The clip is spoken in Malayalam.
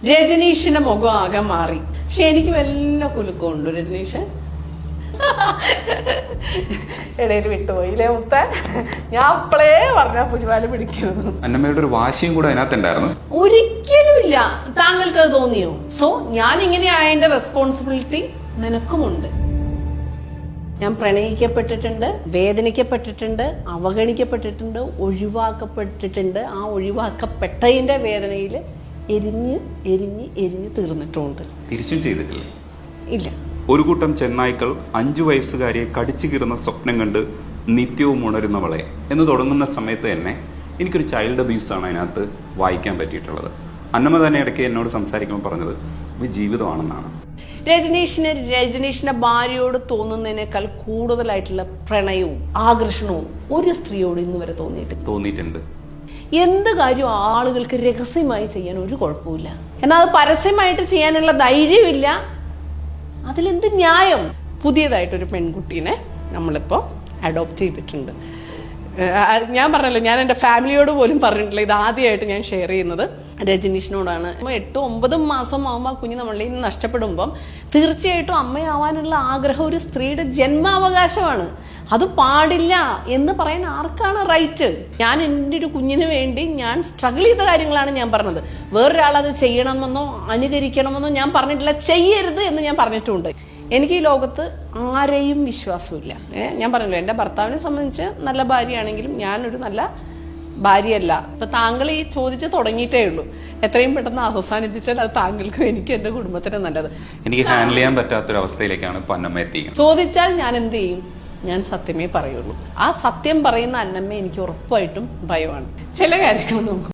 രജനീഷിന്റെ മുഖം ആകെ മാറി. പക്ഷെ എനിക്ക് വല്ല കുലുക്കമുണ്ട് രജനീഷ്. ഇടയിൽ വിട്ടുപോയില്ലേ മുത്ത? ഞാൻ അപ്പളേ പറഞ്ഞ പുലിവാല് പിടിക്കുന്നു. അന്നമ്മയുടെ ഒരു വാശിയും കൂടെ അതിനകത്തുണ്ടായിരുന്നു. ഒരിക്കലും ഇല്ല. താങ്കൾക്ക് അത് തോന്നിയോ? സോ ഞാൻ ഇങ്ങനെ ആയതിന്റെ റെസ്പോൺസിബിലിറ്റി നിനക്കുമുണ്ട്. ഞാൻ പ്രണയിക്കപ്പെട്ടിട്ടുണ്ട്, വേദനിക്കപ്പെട്ടിട്ടുണ്ട്, അവഗണിക്കപ്പെട്ടിട്ടുണ്ട്, ഒഴിവാക്കപ്പെട്ടിട്ടുണ്ട്. ആ ഒഴിവാക്കപ്പെട്ടതിന്റെ വേദനയിൽ എരിഞ്ഞ് എരിഞ്ഞ് എരിഞ്ഞ് തീർന്നിട്ടുമുണ്ട്. തിരിച്ചും ചെയ്തിട്ടില്ലേ? ഇല്ല. ഒരു കൂട്ടം ചെന്നായ്ക്കൾ 5 വയസ്സുകാരിയെ കടിച്ചു കീറുന്ന സ്വപ്നം കണ്ട് നിത്യവും ഉണരുന്നവളെ എന്ന് തുടങ്ങുന്ന സമയത്ത് തന്നെ എനിക്കൊരു ചൈൽഡ് അബ്യൂസാണ് അതിനകത്ത് വായിക്കാൻ പറ്റിയിട്ടുള്ളത്. അന്നമ്മ തന്നെ ഇടയ്ക്ക് എന്നോട് സംസാരിക്കുമ്പോൾ പറഞ്ഞത് ഇത് ജീവിതമാണെന്നാണ്. രജനീഷിന്റെ ഭാര്യയോട് തോന്നുന്നതിനേക്കാൾ കൂടുതലായിട്ടുള്ള പ്രണയവും ആകർഷണവും ഒരു സ്ത്രീയോട് ഇന്ന് വരെ തോന്നിയിട്ടുണ്ട്. എന്ത് കാര്യവും ആളുകൾക്ക് രഹസ്യമായി ചെയ്യാൻ ഒരു കുഴപ്പമില്ല. എന്നാൽ അത് പരസ്യമായിട്ട് ചെയ്യാനുള്ള ധൈര്യമില്ല. അതിലെന്ത് ന്യായം? പുതിയതായിട്ടൊരു പെൺകുട്ടീനെ നമ്മളിപ്പോ അഡോപ്റ്റ് ചെയ്തിട്ടുണ്ട്. ഞാൻ പറഞ്ഞല്ലോ, ഞാൻ എൻ്റെ ഫാമിലിയോട് പോലും പറഞ്ഞിട്ടില്ല. ഇത് ആദ്യമായിട്ട് ഞാൻ ഷെയർ ചെയ്യുന്നത് രജനീഷിനോടാണ്. 8-9 മാസം ആകുമ്പോൾ കുഞ്ഞ് നമ്മളിൽ നിന്ന് നഷ്ടപ്പെടുമ്പം തീർച്ചയായിട്ടും അമ്മയാവാനുള്ള ആഗ്രഹം ഒരു സ്ത്രീയുടെ ജന്മാവകാശമാണ്. അത് പാടില്ല എന്ന് പറയാൻ ആർക്കാണ് റൈറ്റ്? ഞാൻ എൻ്റെ ഒരു കുഞ്ഞിന് വേണ്ടി ഞാൻ സ്ട്രഗിൾ ചെയ്ത കാര്യങ്ങളാണ് ഞാൻ പറഞ്ഞത്. വേറൊരാളത് ചെയ്യണമെന്നോ അനുകരിക്കണമെന്നോ ഞാൻ പറഞ്ഞിട്ടില്ല. ചെയ്യരുത് എന്ന് ഞാൻ പറഞ്ഞിട്ടുണ്ട്. എനിക്ക് ഈ ലോകത്ത് ആരെയും വിശ്വാസമില്ല. ഞാൻ പറഞ്ഞല്ലോ, എൻ്റെ ഭർത്താവിനെ സംബന്ധിച്ച് നല്ല ഭാര്യയാണെങ്കിലും ഞാനൊരു നല്ല ഭാര്യയല്ല. ഇപ്പൊ താങ്കൾ ഈ ചോദിച്ച് തുടങ്ങിയിട്ടേ ഉള്ളൂ. എത്രയും പെട്ടെന്ന് അവസാനിപ്പിച്ചാൽ അത് താങ്കൾക്കും എനിക്കും എൻ്റെ കുടുംബത്തിനും നല്ലത്. എനിക്ക് ഹാൻഡിൽ ചെയ്യാൻ പറ്റാത്തൊരവസ്ഥയിലേക്കാണ് ഇപ്പൊ അന്നമ്മ എത്തിക്കുന്നത്. ചോദിച്ചാൽ ഞാൻ എന്ത് ചെയ്യും? ഞാൻ സത്യമേ പറയുള്ളൂ. ആ സത്യം പറയുന്ന അന്നമ്മ എനിക്ക് ഉറപ്പായിട്ടും ഭയമാണ്. ചില കാര്യങ്ങൾ നമുക്ക്